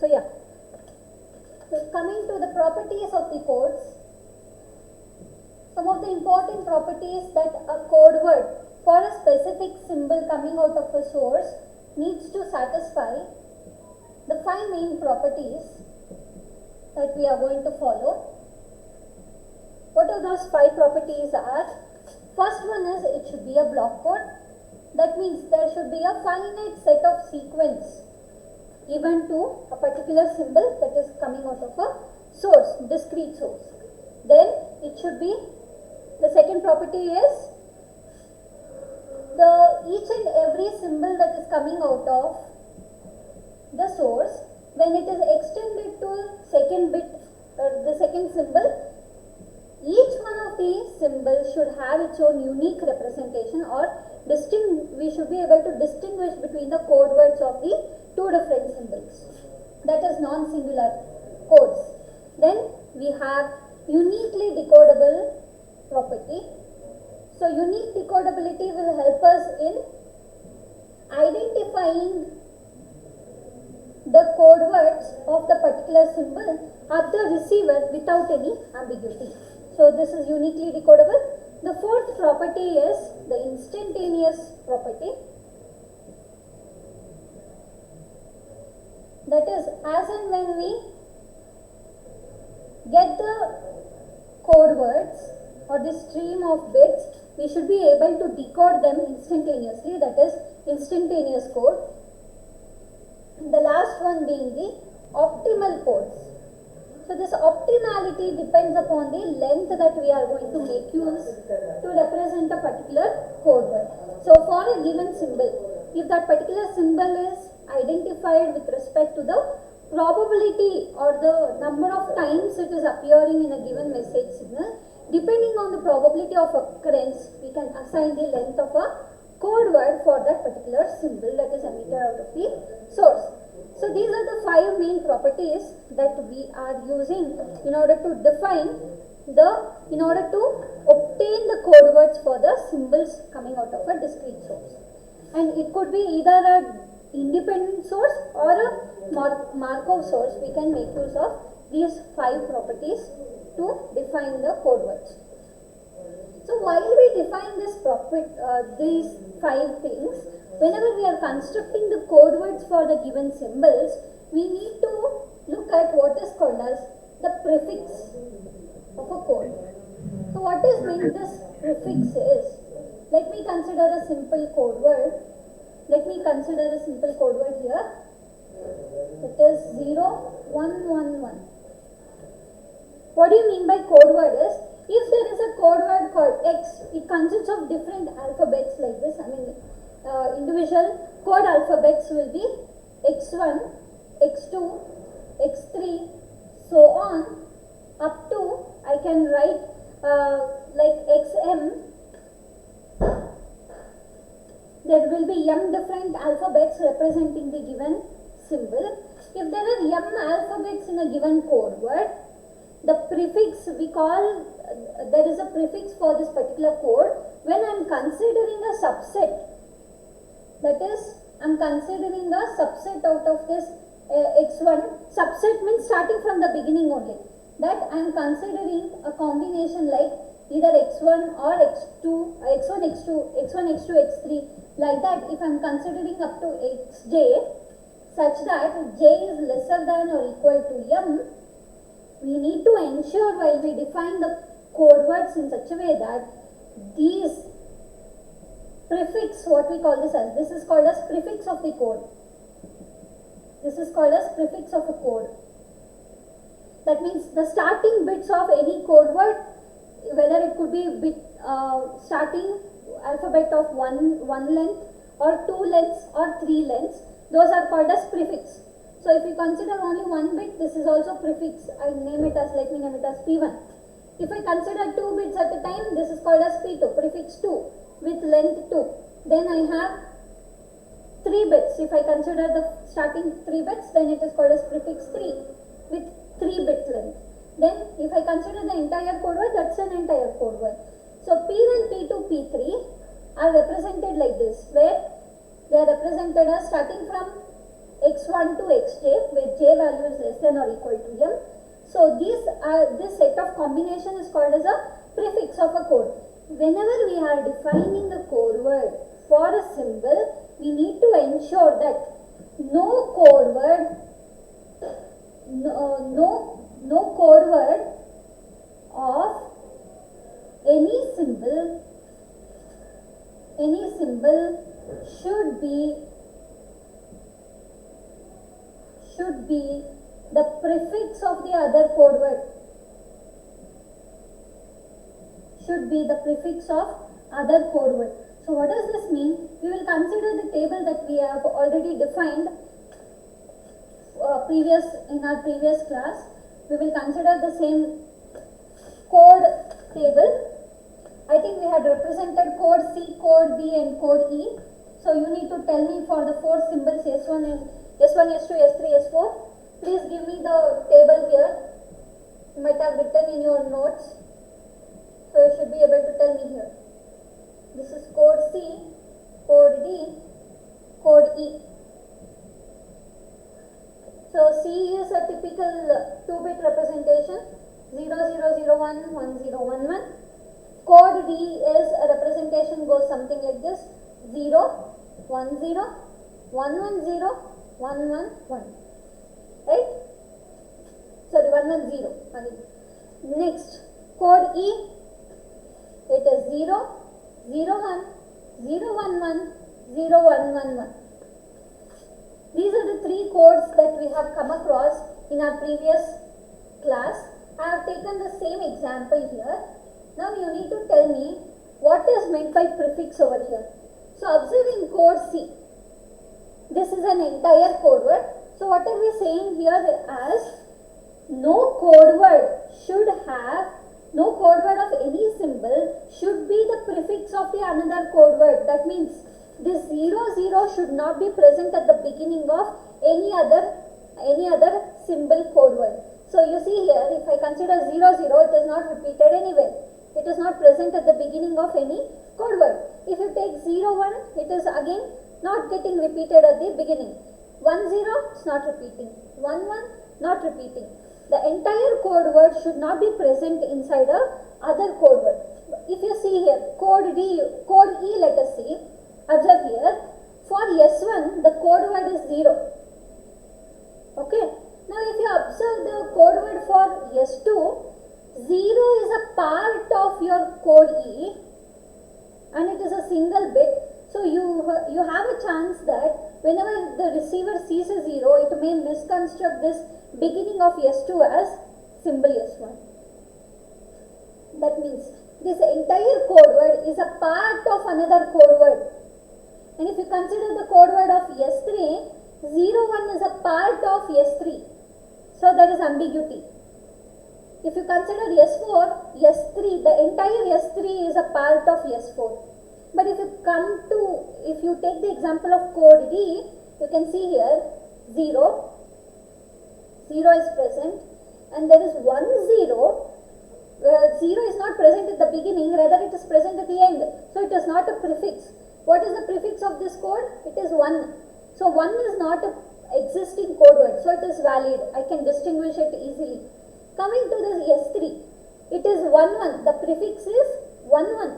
yeah, so coming to the properties of the codes, some of the important properties that a code word for a specific symbol coming out of a source needs to satisfy, the 5 main properties that we are going to follow. What are those 5 properties are? First one is it should be a block code. That means there should be a finite set of sequence given to a particular symbol that is coming out of a source, discrete source. Then it should be, the second property is each and every symbol that is coming out of the source, when it is extended to second bit, the second symbol, each one of these symbols should have its own unique representation, or we should be able to distinguish between the code words of the 2 different symbols. That is non-singular codes. Then we have uniquely decodable property. So unique decodability will help us in identifying the code words of the particular symbol at the receiver without any ambiguity. So this is uniquely decodable. The fourth property is the instantaneous property. That is, as and when we get the code words or the stream of bits, we should be able to decode them instantaneously. That is instantaneous code. The last one being the optimal codes. So this optimality depends upon the length that we are going to make use to represent a particular code word. So for a given symbol, if that particular symbol is identified with respect to the probability or the number of times it is appearing in a given message signal, depending on the probability of occurrence, we can assign the length of a code word for that particular symbol that is emitted out of the source. So these are the 5 main properties that we are using in order to obtain the code words for the symbols coming out of a discrete source. And it could be either an independent source or a Markov source. We can make use of these 5 properties to define the code words. So while we define these 5 things, whenever we are constructing the code words for the given symbols, we need to look at what is called as the prefix of a code. So what is meant this prefix is, let me consider a simple code word. Let me consider a simple code word here. It is 0111. What do you mean by code word is, if there is a code word called X, it consists of different alphabets like this. Individual code alphabets will be X1, X2, X3, so on, up to, I can write like XM. There will be M different alphabets representing the given symbol. If there are M alphabets in a given code word, the prefix we call, there is a prefix for this particular code. When I am considering a subset, that is, I am considering a subset out of this X1, subset means starting from the beginning only, that I am considering a combination like either X1 or X2, X1, X2, X1, X2, X3, like that. If I am considering up to Xj, such that J is lesser than or equal to M, we need to ensure while we define the code words in such a way that these prefix, what we call this is called as prefix of the code. This is called as prefix of a code. That means the starting bits of any code word, whether it could be bit starting alphabet of one length or 2 lengths or 3 lengths, those are called as prefix. So if you consider only 1 bit, this is also prefix. Let me name it as P1. If I consider 2 bits at a time, this is called as P2, prefix 2 with length 2. Then I have 3 bits. If I consider the starting 3 bits, then it is called as prefix 3 with 3 bit length. Then if I consider the entire code word, that's an entire code word. So P1, P2, P3 are represented like this, where they are represented as starting from x1 to xj, where j value is less than or equal to m. So this set of combination is called as a prefix of a code. Whenever we are defining a code word for a symbol, we need to ensure that no code word of any symbol should be the prefix of the other code word. Should be the prefix of other code word. So what does this mean? We will consider the table that we have already defined in our previous class. We will consider the same code table. I think we had represented code C, code B and code E. So you need to tell me for the four symbols S1, S2, S3, S4. Please give me the table here. You might have written in your notes. So you should be able to tell me here. This is code C, code D, code E. So C is a typical 2-bit representation, 0001, 1011. Code D is a representation goes something like this, 0, 10, 110, 111. Right? Sorry, 110. Next, code E, it is 0, 01, 011, 0111. These are the three codes that we have come across in our previous class. I have taken the same example here. Now you need to tell me what is meant by prefix over here. So observe in code C. This is an entire code word. So what are we saying here as no code word of any symbol should be the prefix of the another code word. That means this 00 should not be present at the beginning of any other symbol code word. So you see here, if I consider 00, it is not repeated anywhere. It is not present at the beginning of any code word. If you take 01, it is again not getting repeated at the beginning. 10, it's not repeating. 11, not repeating. The entire code word should not be present inside a other code word. If you see here, code E, let us see. Observe here, for S1, the code word is 0. Okay. Now if you observe the code word for S2, 0 is a part of your code E and it is a single bit. So you have a chance that whenever the receiver sees a 0, it may misconstruct this beginning of S2 as symbol S1. That means this entire code word is a part of another code word. And if you consider the code word of S3, 01 is a part of S3. So there is ambiguity. If you consider S4, S3, the entire S3 is a part of S4. But if you take the example of code D, you can see here 0 is present and there is 10. 0 is not present at the beginning, rather it is present at the end. So it is not a prefix. What is the prefix of this code? It is 1. So 1 is not an existing code word, so it is valid. I can distinguish it easily. Coming to this S3, it is 11. The prefix is 11,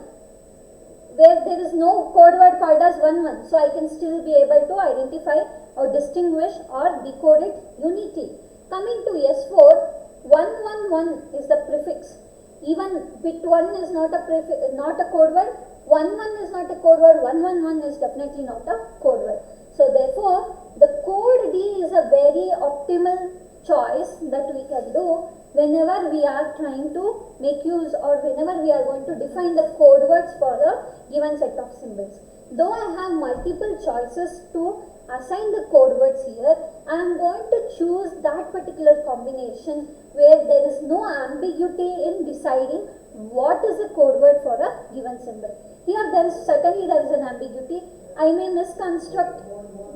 where there is no code word called as 11. So I can still be able to identify or distinguish or decode it uniquely. Coming to S4, 111 is the prefix. Even bit 1 is not a code word. 11 is not a code word. 111 is definitely not a code word. So therefore, the code D is a very optimal choice that we can do whenever we are trying to make use or whenever we are going to define the code words for a given set of symbols. Though I have multiple choices to assign the code words here, I am going to choose that particular combination where there is no ambiguity in deciding what is the code word for a given symbol. Here there is an ambiguity. I may misconstruct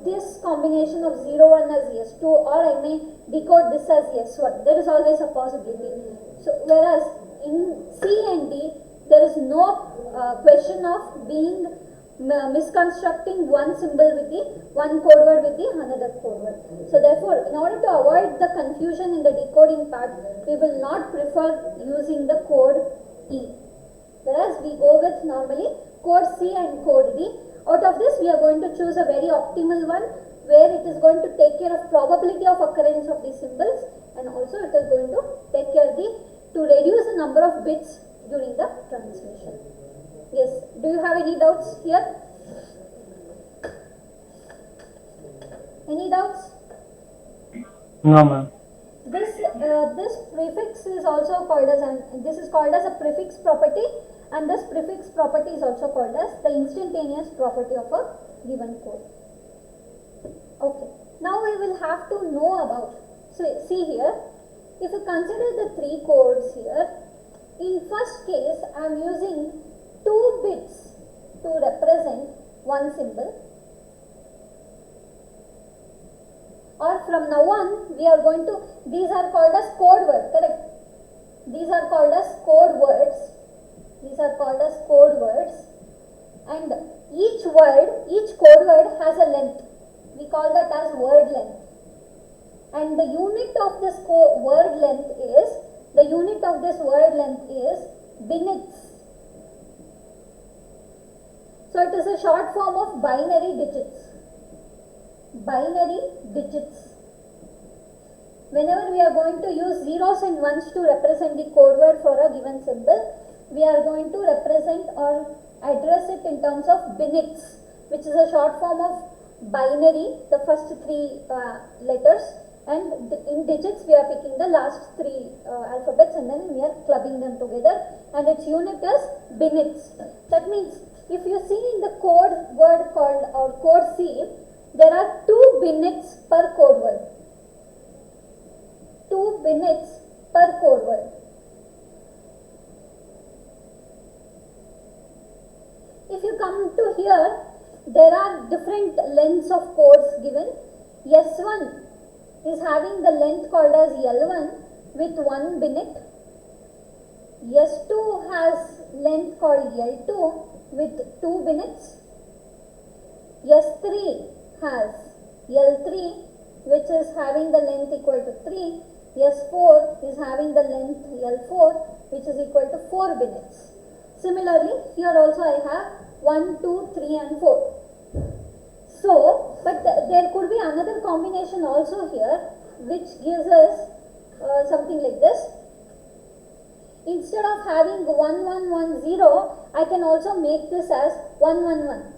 this combination of 01 as S2 or I may decode this as S1. There is always a possibility. So whereas in C and D there is no question of being misconstructing one symbol with the one code word with the another code word. So therefore, in order to avoid the confusion in the decoding part, we will not prefer using the code E. Whereas we go with normally code C and code D. Out of this, we are going to choose a very optimal one where it is going to take care of probability of occurrence of these symbols, and also it is going to take care to reduce the number of bits during the transmission. Yes, do you have any doubts here? Any doubts? No, ma'am. This prefix is also called as a prefix property, and this prefix property is also called as the instantaneous property of a given code. Okay, now we will have to know about, so see here, if you consider the three codes here, in first case I am using 2 bits to represent one symbol, or from now on we are going to, these are called as code words, correct? These are called as code words. These are called as code words, and each code word has a length. We call that as word length, and the unit of this word length is bits. So it is a short form of binary digits. Whenever we are going to use zeros and ones to represent the code word for a given symbol, we are going to represent or address it in terms of bits, which is a short form of binary, the first 3 letters, and in digits we are picking the last 3 alphabets and then we are clubbing them together, and its unit is bits. That means if you see in the code word called or code C, there are 2 bits per code word. 2 bits per code word. If you come to here, there are different lengths of codes given. S1 is having the length called as L1 with 1 bit. S2 has length called L2 with 2 bits. S3 has L3 which is having the length equal to 3. S4 is having the length L4 which is equal to 4 bits. Similarly, here also I have 1, 2, 3 and 4. So, but there could be another combination also here which gives us something like this. Instead of having 1110, I can also make this as 111.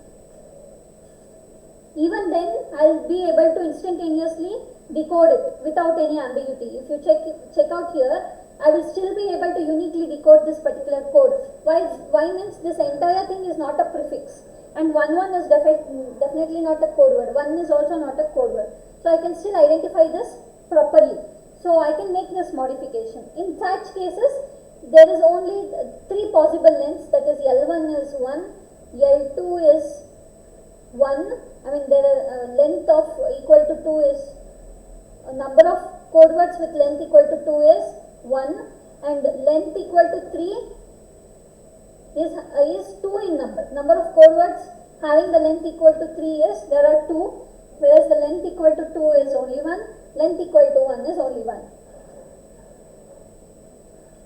Even then, I'll be able to instantaneously decode it without any ambiguity. If you check out here, I will still be able to uniquely decode this particular code. Why means this entire thing is not a prefix, and 11 is definitely not a code word. 1 is also not a code word. So I can still identify this properly. So I can make this modification. In such cases, there is only 3 possible lengths, that is L1 is 1, L2 is 1, there are length of equal to 2 is, number of code words with length equal to 2 is 1, and length equal to 3 is 2 in number. Number of code words having the length equal to 3 is, there are 2, whereas the length equal to 2 is only 1, length equal to 1 is only 1.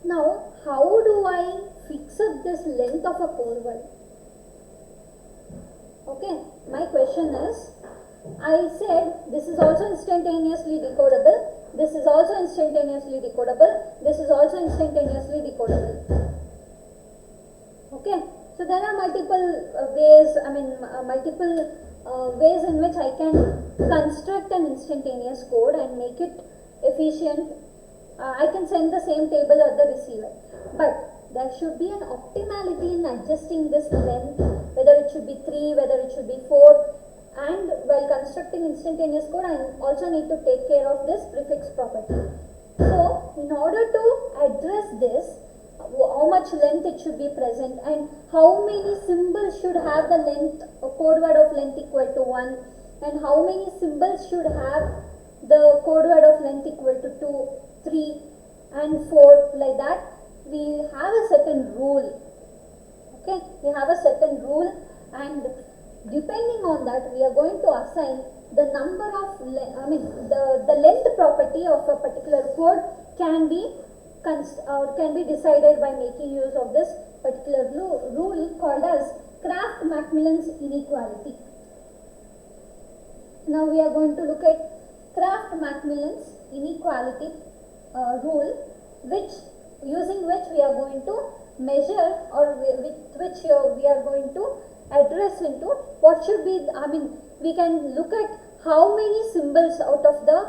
Now, how do I fix up this length of a code word? Okay, my question is, I said this is also instantaneously decodable, this is also instantaneously decodable, this is also instantaneously decodable. Okay, so there are multiple ways in which I can construct an instantaneous code and make it efficient. I can send the same table at the receiver, but there should be an optimality in adjusting this length, whether it should be 3, whether it should be 4, and while constructing instantaneous code, I also need to take care of this prefix property. So, in order to address this, how much length it should be present and how many symbols should have the length, a code word of length equal to 1, and how many symbols should have the code word of length equal to 2, 3 and 4, like that, we have a certain rule. Okay, we have a certain rule and depending on that we are going to assign the number of the length property of a particular code can be decided by making use of this particular rule called as Kraft-Macmillan's inequality. Now we are going to look at Kraft-Macmillan's inequality rule, using which we are going to measure, or with which we are going to address into what should be, we can look at how many symbols out of the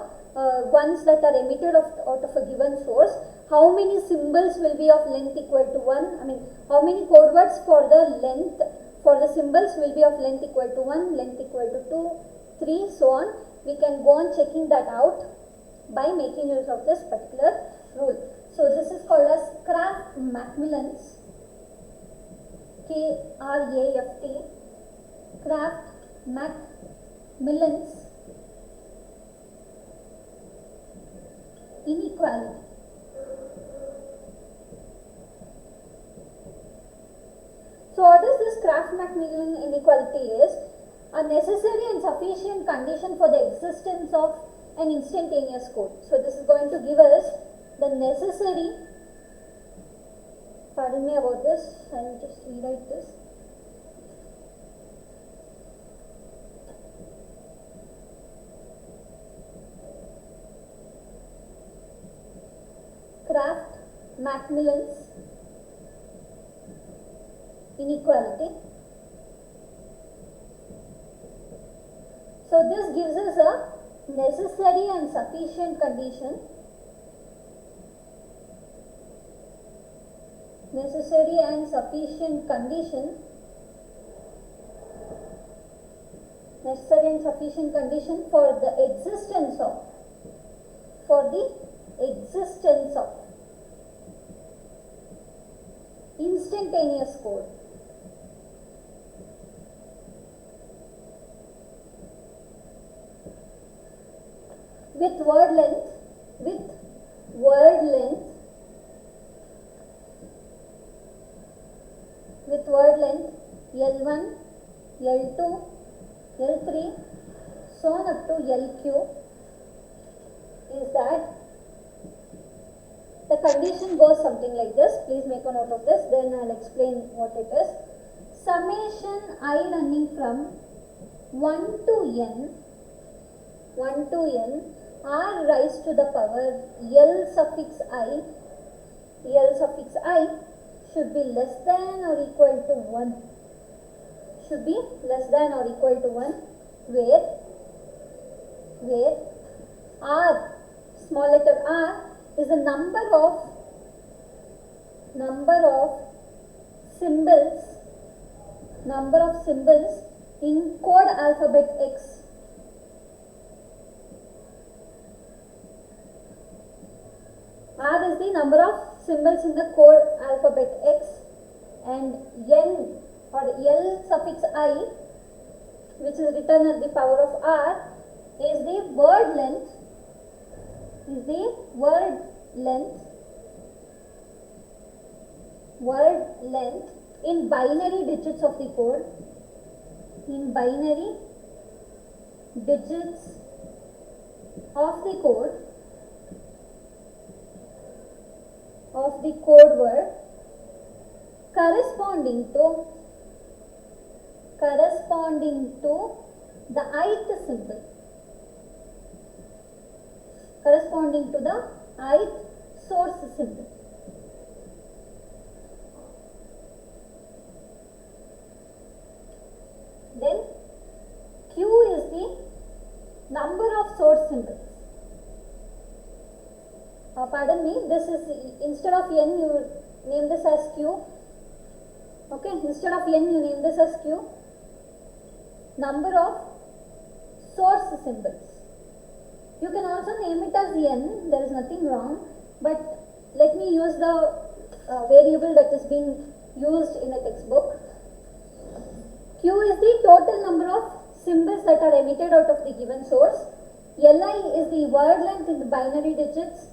ones that are emitted out of a given source, how many symbols will be of length equal to 1, how many code words for the symbols will be of length equal to 1, length equal to 2, 3, so on. We can go on checking that out by making use of this particular rule. So this is called as Kraft-Macmillan's, K-R-A-F-T, Kraft-Macmillan's inequality. So what is this Kraft-Macmillan inequality is? A necessary and sufficient condition for the existence of an instantaneous code. So this is going to give us the necessary, pardon me about this, I will just rewrite this. Kraft-Macmillan's inequality. So this gives us a necessary and sufficient condition, for the existence of instantaneous code. With word length L1, L2, L3, so on up to LQ, is that the condition goes something like this. Please make a note of this, then I'll explain what it is. Summation I running from 1 to n r raised to the power L suffix I should be less than or equal to 1. Where r, small letter r, is the number of symbols in code alphabet X. R is the number of symbols in the code alphabet X, and n or L suffix I, which is written at the power of R, is the word length in binary digits of the code, of the code word corresponding to the ith symbol, source symbol. Then Q is the number of source symbols. Pardon me, this is, instead of n you name this as Q. Okay, instead of n you name this as Q. Number of source symbols. You can also name it as n, there is nothing wrong, but let me use the variable that is being used in a textbook. Q is the total number of symbols that are emitted out of the given source. Li is the word length in the binary digits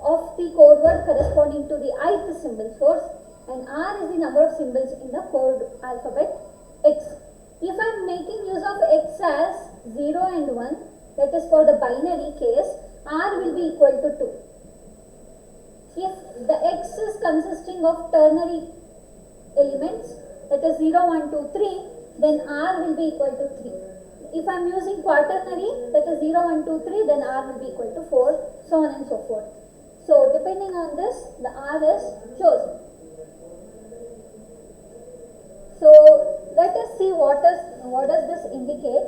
of the code word corresponding to the ith symbol source, and R is the number of symbols in the code alphabet X. If I am making use of x as 0 and 1, that is for the binary case, r will be equal to 2. If the x is consisting of ternary elements, that is 0, 1, 2, 3, then r will be equal to 3. If I am using quaternary, that is 0, 1, 2, 3, then r will be equal to 4, so on and so forth. So depending on this, the r is chosen. So let us see what does this indicate.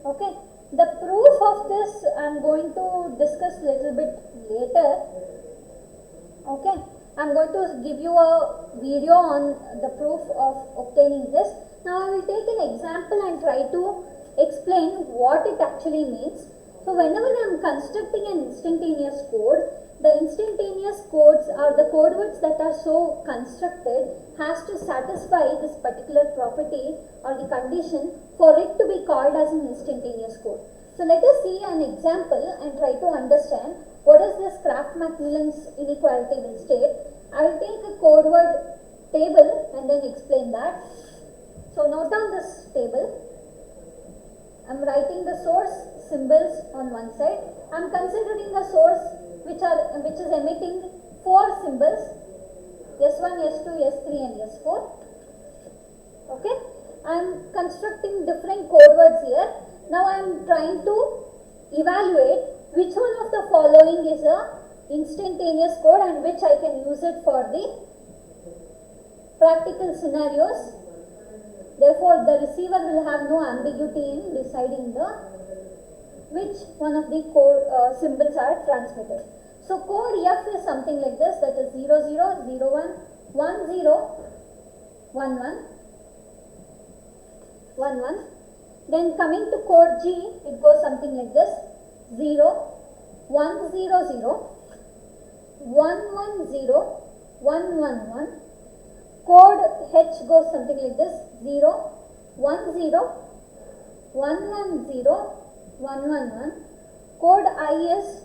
Okay, the proof of this I am going to discuss little bit later. Okay, I am going to give you a video on the proof of obtaining this. Now I will take an example and try to explain what it actually means. So whenever I am constructing an instantaneous code, the instantaneous codes or the code words that are so constructed has to satisfy this particular property or the condition for it to be called as an instantaneous code. So let us see an example and try to understand what is this Kraft-Macmillan's inequality will state. I will take a code word table and then explain that. So note down this table. I am writing the source symbols on one side. I am considering a source which is emitting 4 symbols, S1, S2, S3 and S4. Okay, I am constructing different code words here. Now I am trying to evaluate which one of the following is a instantaneous code and which I can use it for the practical scenarios. Therefore, the receiver will have no ambiguity in deciding which one of the code symbols are transmitted. So code F is something like this, that is 0, 0, 0, 1, 1, 0, 1, 1, 1, 1. Then coming to code G, it goes something like this, 0, 1, 0, 0, 1, 1, 0, 1, 1, 1. Code H goes something like this, 0, 1, 0, 1, 1, 0, 1, 1, 1. Code I is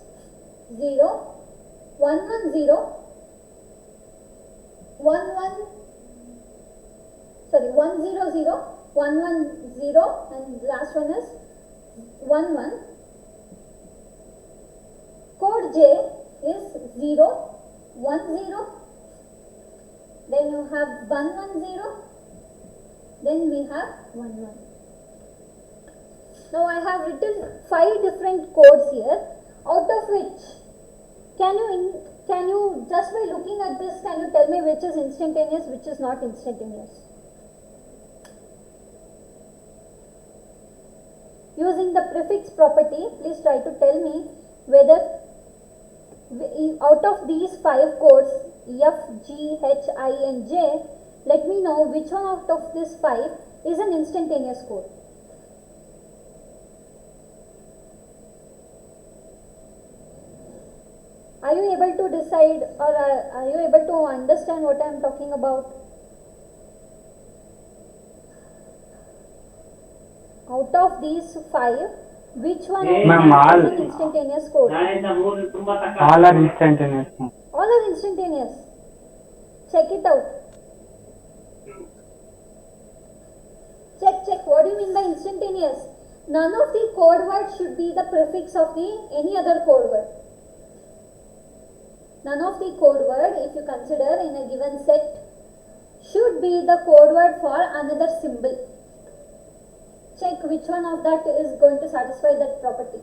0, 1, 1, 0, 1, 1, 0, 0, 1, 1, 0 and last one is 1, 1. Code J is 0, 1, 0, then you have 1, 1, 0, then we have 1, 1. Now I have written 5 different codes here, out of which can you just by looking at this, can you tell me which is instantaneous, which is not instantaneous? Using the prefix property, please try to tell me whether out of these 5 codes F, G, H, I and J, let me know which one out of these 5 is an instantaneous code. Are you able to decide or are you able to understand what I am talking about? Out of these 5, which one is an instantaneous code? All are instantaneous. All are instantaneous. Check it out. Check. What do you mean by instantaneous? None of the code words should be the prefix of any other code word. None of the code word, if you consider in a given set, should be the code word for another symbol. Check which one of that is going to satisfy that property.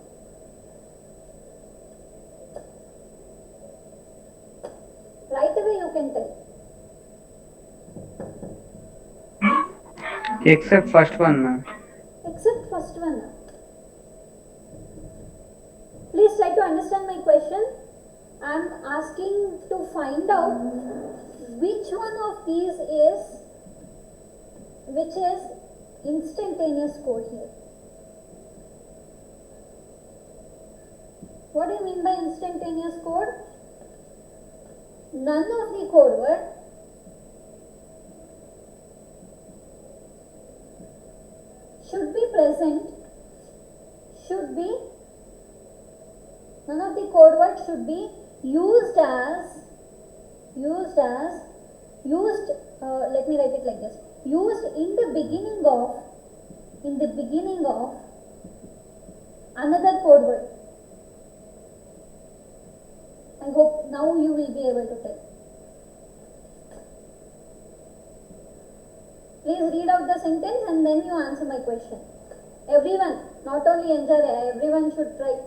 Right away you can tell. Except first one, ma'am. Except first one. Please try to understand my question. I am asking to find out which one of these is instantaneous code here. What do you mean by instantaneous code? None of the code word should be present, none of the code words should be used as used, let me write it like this, used in the beginning of another code word. I hope now you will be able to tell. Please read out the sentence and then you answer my question. Everyone, not only Anjali, everyone should try.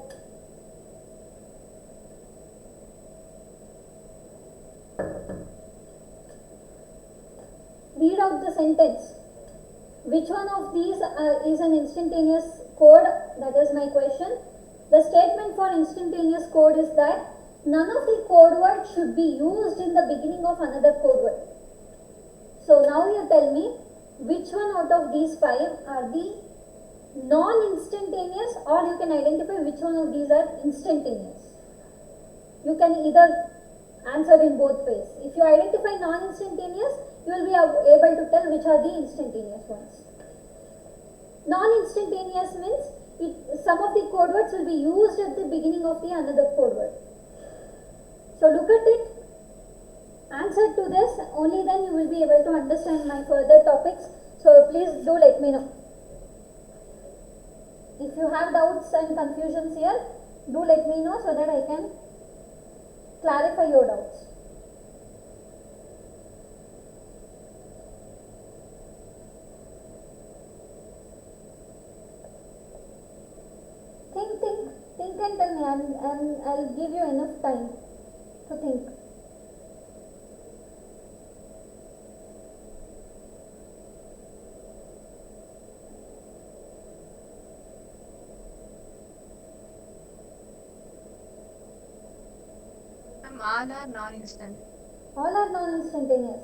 Read out the sentence. Which one of these is an instantaneous code? That is my question. The statement for instantaneous code is that none of the code words should be used in the beginning of another code word. So now you tell me which one out of these five are the non-instantaneous, or you can identify which one of these are instantaneous. You can either answer in both ways. If you identify non-instantaneous, you will be able to tell which are the instantaneous ones. Non-instantaneous means some of the code words will be used at the beginning of the another code word. So look at it, answer to this, only then you will be able to understand my further topics. So please do let me know. If you have doubts and confusions here, do let me know so that I can clarify your doubts. Think and tell me, and I'll give you enough time to think. All are non-instant. All are non-instantaneous.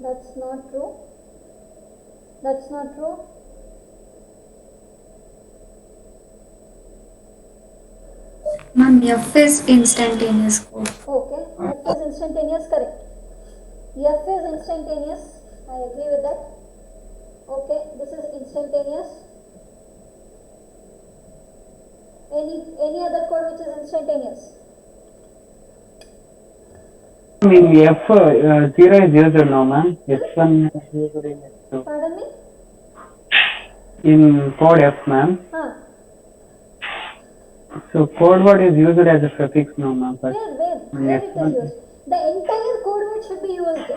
That's not true. That's not true. Ma'am, F is instantaneous code. Okay, F is instantaneous, correct. F is instantaneous, I agree with that. Okay, this is instantaneous. Any other code which is instantaneous? In F, 0 is used now, ma'am. F1 is used in F2. Pardon me? In code F, ma'am. So code word is used as a prefix now, ma'am. Where it is used? The entire code word should be used.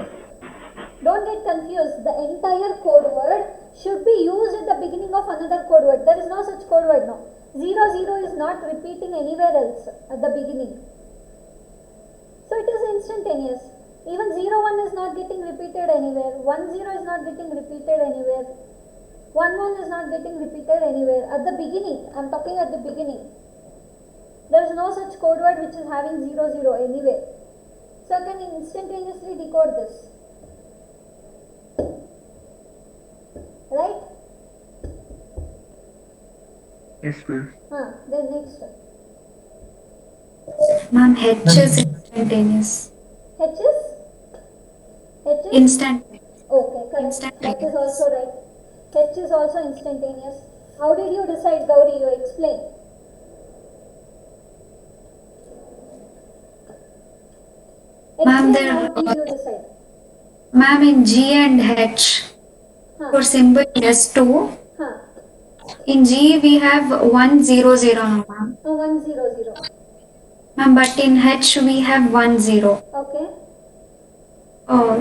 Don't get confused. The entire code word should be used at the beginning of another code word. There is no such code word now. 0 is not repeating anywhere else at the beginning. So it is instantaneous. Even 0 1 is not getting repeated anywhere. 1 0 is not getting repeated anywhere. 1 1 is not getting repeated anywhere. At the beginning, I am talking at the beginning. There is no such code word which is having 0 0 anywhere. So I can instantaneously decode this. Right? Yes, ma'am. Then next. Ma'am, H is instantaneous. H is? H is? Instant. Okay, correct. That is also right. H is also instantaneous. How did you decide, Gauri? You explain. Ma'am, How did you decide? Ma'am, in G and H, for symbol S2, in G we have 1 0 0 now, ma'am. 1 0 0. Ma'am, but in H we have 1 0. Okay.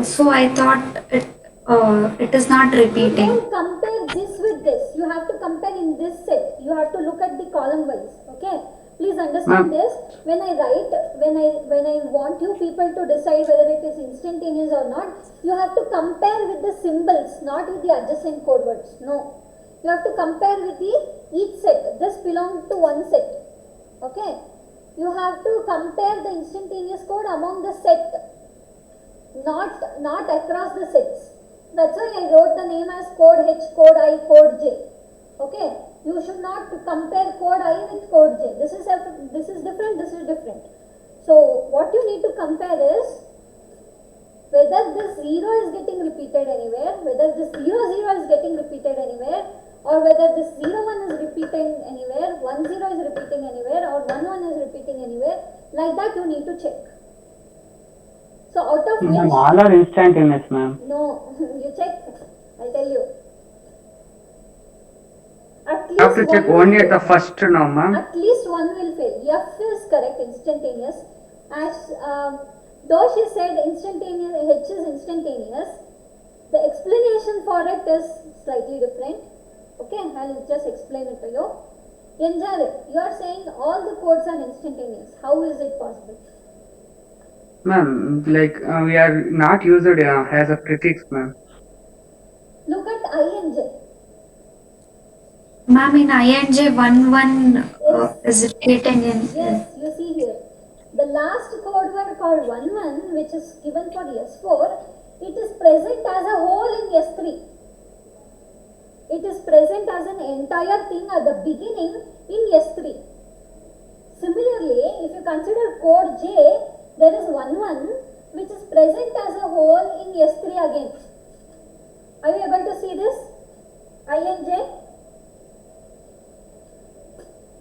So I thought it is not repeating. You don't compare this with this. You have to compare in this set. You have to look at the column wise. Okay. Please understand this. When I write, when I want you people to decide whether it is instantaneous or not, you have to compare with the symbols, not with the adjacent code words. No. You have to compare with each set. This belongs to one set. Okay. You have to compare the instantaneous code among the set, not across the sets. That's why I wrote the name as code H, code I, code J. Okay. You should not compare code I with code J. This is different, this is different. So what you need to compare is whether this 0 is getting repeated anywhere, whether this 0 0 is getting repeated anywhere, or whether this 0 1 is repeating anywhere, 1 0 is repeating anywhere, or 1 1 is repeating anywhere. Like that you need to check. So So out of Ma'am, which, all are instantaneous, ma'am. no, you check, I'll tell you. At I have to least check one only will at the fail. first now, ma'am. At least one will fail. F is correct, instantaneous. As though she said instantaneous, H is instantaneous, the explanation for it is slightly different. Okay, I'll just explain it to you. Yenjar, you are saying all the codes are instantaneous. How is it possible? Ma'am, like we are not used as a prefix, ma'am. Look at I and J. Ma'am, in INJ 1 is written in. Yes, you see here. The last code word called 1 which is given for S4, it is present as a whole in S3. It is present as an entire thing at the beginning in S3. Similarly, if you consider code J, there is 1 which is present as a whole in S3 again. Are you able to see this? I and J?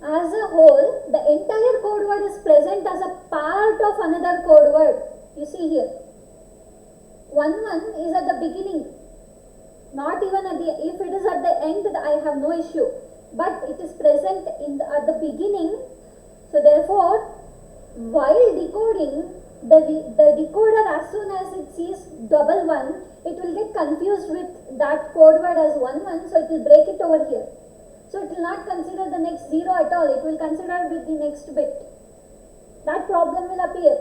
As a whole, the entire code word is present as a part of another code word. You see here. 1 is at the beginning. Not even at the, if it is at the end, I have no issue. But it is present at the beginning. So therefore, while decoding, the decoder, as soon as it sees 1, it will get confused with that code word as 1, so it will break it over here. So it will not consider the next 0 at all, it will consider with the next bit. That problem will appear.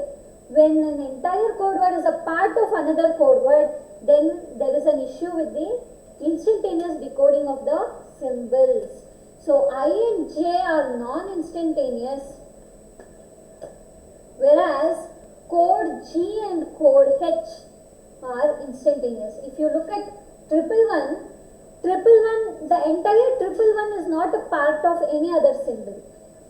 When an entire code word is a part of another code word, then there is an issue with the instantaneous decoding of the symbols. So I and J are non-instantaneous, whereas code G and code H are instantaneous. If you look at 111, the entire 111 is not a part of any other symbol,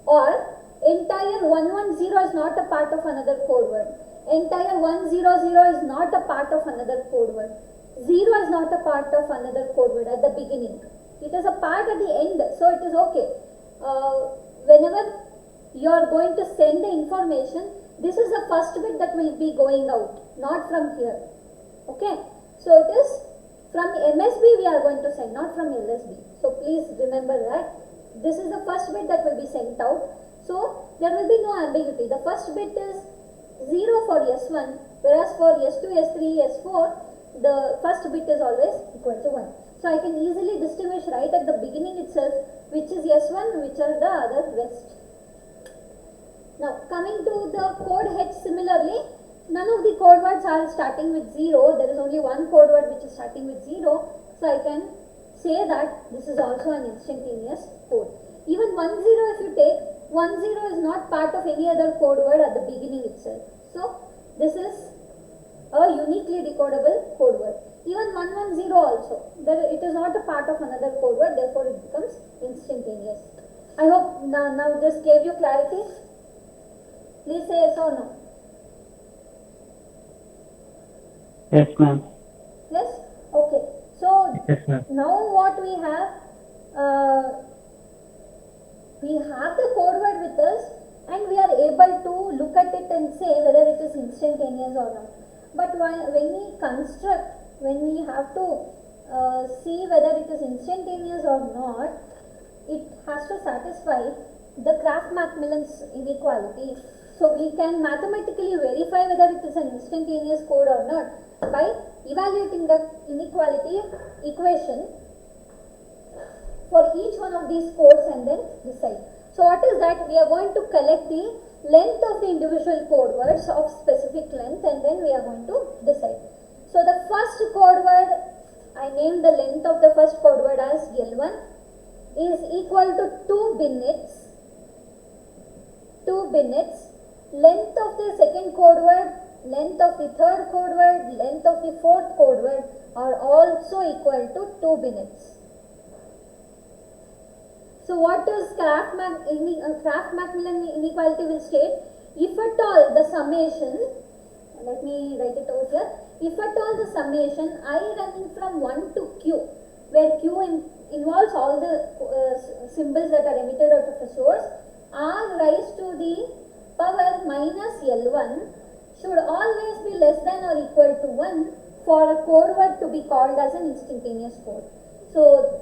or entire 110 is not a part of another code word, entire 100 is not a part of another code word, 0 is not a part of another code word at the beginning. It is a part at the end, so it is okay. Whenever you are going to send the information, this is the first bit that will be going out, not from here. Okay, so it is from MSB we are going to send, not from LSB. So please remember that this is the first bit that will be sent out. So there will be no ambiguity. The first bit is 0 for S1, whereas for S2, S3, S4, the first bit is always equal to 1. So I can easily distinguish right at the beginning itself which is S1, which are the other rest. Now coming to the code H, similarly, none of the code words are starting with 0. There is only one code word which is starting with 0. So I can say that this is also an instantaneous code. Even 10 if you take, 10 is not part of any other code word at the beginning itself. So this is a uniquely decodable code word. Even 110 also, it is not a part of another code word, therefore it becomes instantaneous. I hope now this gave you clarity. Please say yes or no. Yes, ma'am. Yes? Okay. So Yes, ma'am. now what we have the code word with us and we are able to look at it and say whether it is instantaneous or not. But when we construct, when we have to see whether it is instantaneous or not, it has to satisfy the Kraft-Macmillan's inequality. So we can mathematically verify whether it is an instantaneous code or not by evaluating the inequality equation for each one of these codes and then decide. So what is that? We are going to collect the length of the individual code words of specific length and then we are going to decide. So the first code word, I named the length of the first code word as L1 is equal to 2 bits. 2 bits. Length of the second code word, length of the third code word, length of the fourth code word are also equal to 2 bits. So what is Kraft-Macmillan inequality will state? If at all the summation, let me write it over here, if at all the summation I running from 1 to q, where q involves all the symbols that are emitted out of the source, r rise to the power minus L1 should always be less than or equal to 1 for a code word to be called as an instantaneous code. So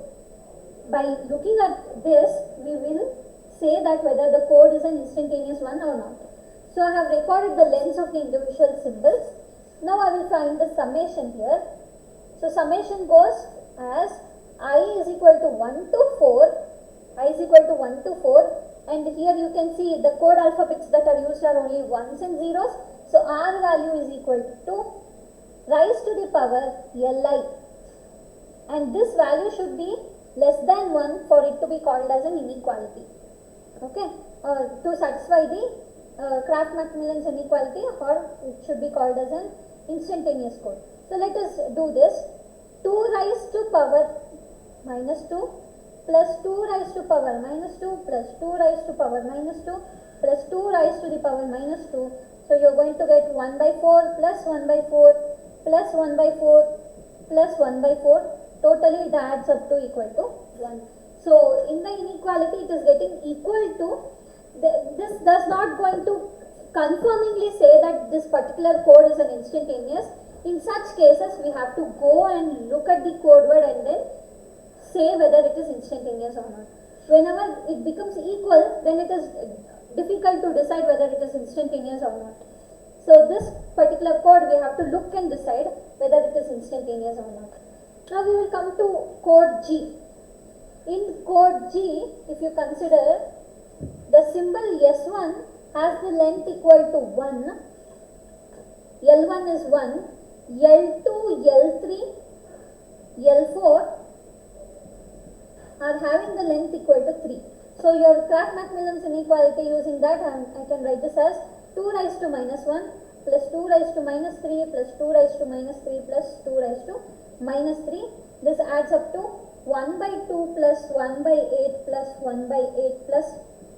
by looking at this, we will say that whether the code is an instantaneous one or not. So I have recorded the lengths of the individual symbols. Now I will find the summation here. So summation goes as I is equal to 1 to 4, I is equal to 1 to 4, and here you can see the code alphabets that are used are only ones and zeros. So R value is equal to 2 raised to the power Li, and this value should be less than 1 for it to be called as an inequality. Okay, to satisfy the Kraft-Macmillan's inequality, or it should be called as an instantaneous code. So let us do this. 2 raised to power minus 2 plus 2 raised to power minus 2 plus 2 raised to power minus 2 plus 2 raised to the power minus 2. So you are going to get 1 by 4 plus 1 by 4 plus 1 by 4 plus 1 by 4. Totally it adds up to equal to 1. So in the inequality it is getting equal to, this does not going to confirmingly say that this particular code is an instantaneous. In such cases we have to go and look at the code word and then say whether it is instantaneous or not. Whenever it becomes equal, then it is difficult to decide whether it is instantaneous or not. So this particular code we have to look and decide whether it is instantaneous or not. Now we will come to code G. In code G, if you consider, the symbol S1 has the length equal to 1, L1 is 1, L2, L3, L4 are having the length equal to 3. So your Kraft-Macmillan's inequality, using that I can write this as 2 raised to minus 1 plus 2 raised to minus 3 plus 2 raised to minus 3 plus 2 raised to minus 3. This adds up to 1 by 2 plus 1 by 8 plus 1 by 8 plus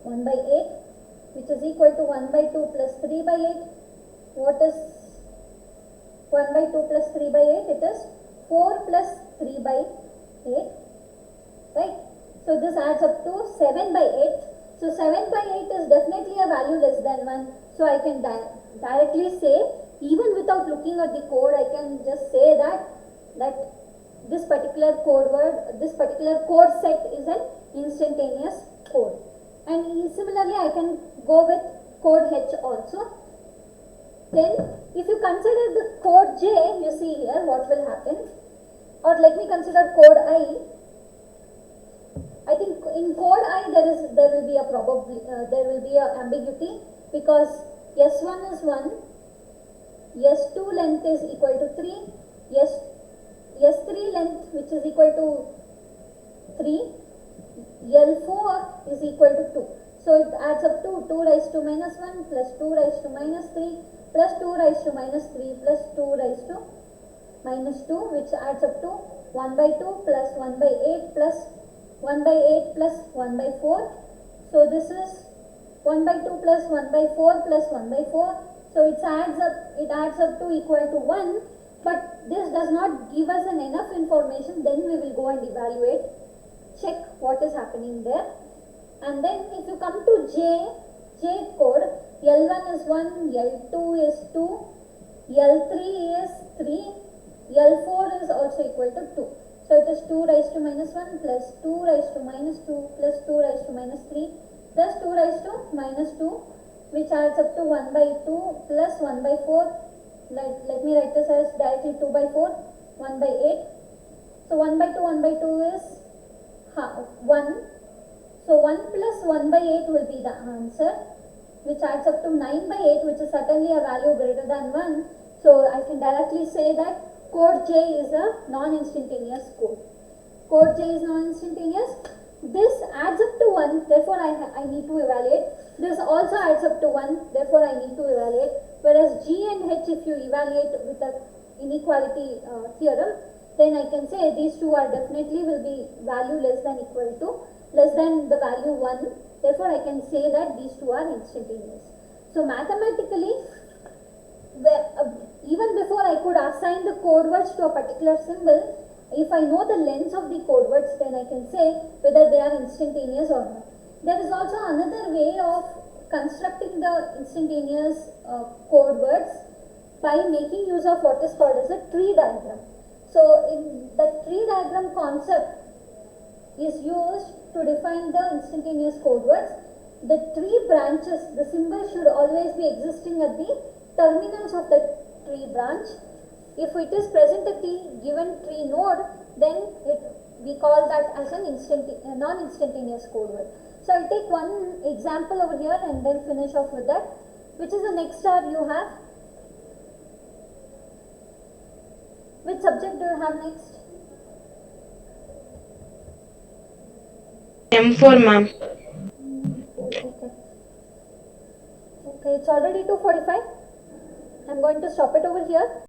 1 by 8, which is equal to 1 by 2 plus 3 by 8. What is 1 by 2 plus 3 by 8? It is 4 plus 3 by 8, right? So this adds up to 7 by 8. So 7 by 8 is definitely a value less than 1. So I can directly say, even without looking at the code, I can just say that this particular code word, this particular code set is an instantaneous code. And similarly, I can go with code H also. Then, if you consider the code J, you see here what will happen. Or let me consider code I. I think in code I there will be a ambiguity, because S1 is 1, S2 length is equal to 3, S3 length which is equal to 3, L4 is equal to 2. So it adds up to 2 raised to minus 1 plus 2 raised to minus 3 plus 2 raised to minus 3 plus 2 raised to minus 2, which adds up to 1 by 2 plus 1 by 8 plus 1 by 8 plus 1 by 4. So this is 1 by 2 plus 1 by 4 plus 1 by 4. So it adds up to equal to 1. But this does not give us enough information. Then we will go and evaluate, check what is happening there. And then if you come to J code, L1 is 1, L2 is 2, L3 is 3, L4 is also equal to 2. So it is 2 raised to minus 1 plus 2 raised to minus 2 plus 2 raised to minus 3 plus 2 raised to minus 2, which adds up to 1 by 2 plus 1 by 4. Let me write this as directly 2 by 4, 1 by 8. So 1 by 2 is 1. So 1 plus 1 by 8 will be the answer, which adds up to 9 by 8, which is certainly a value greater than 1. So I can directly say that code J is a non-instantaneous code. Code J is non-instantaneous. This adds up to 1, therefore I need to evaluate. This also adds up to 1, therefore I need to evaluate. Whereas G and H, if you evaluate with the inequality theorem, then I can say these two are definitely will be value less than the value 1. Therefore, I can say that these two are instantaneous. So mathematically, even before I could assign the code words to a particular symbol, if I know the lengths of the code words, then I can say whether they are instantaneous or not. There is also another way of constructing the instantaneous code words by making use of what is called as a tree diagram. So in the tree diagram concept is used to define the instantaneous code words. The tree branches, the symbol should always be existing at the terminals of the tree branch. If it is present at the given tree node, then we call that as an non-instantaneous code word. So I'll take one example over here and then finish off with that. Which is the next star you have? Which subject do you have next? M4, ma'am. Okay. Okay, it's already 2:45. I'm going to stop it over here.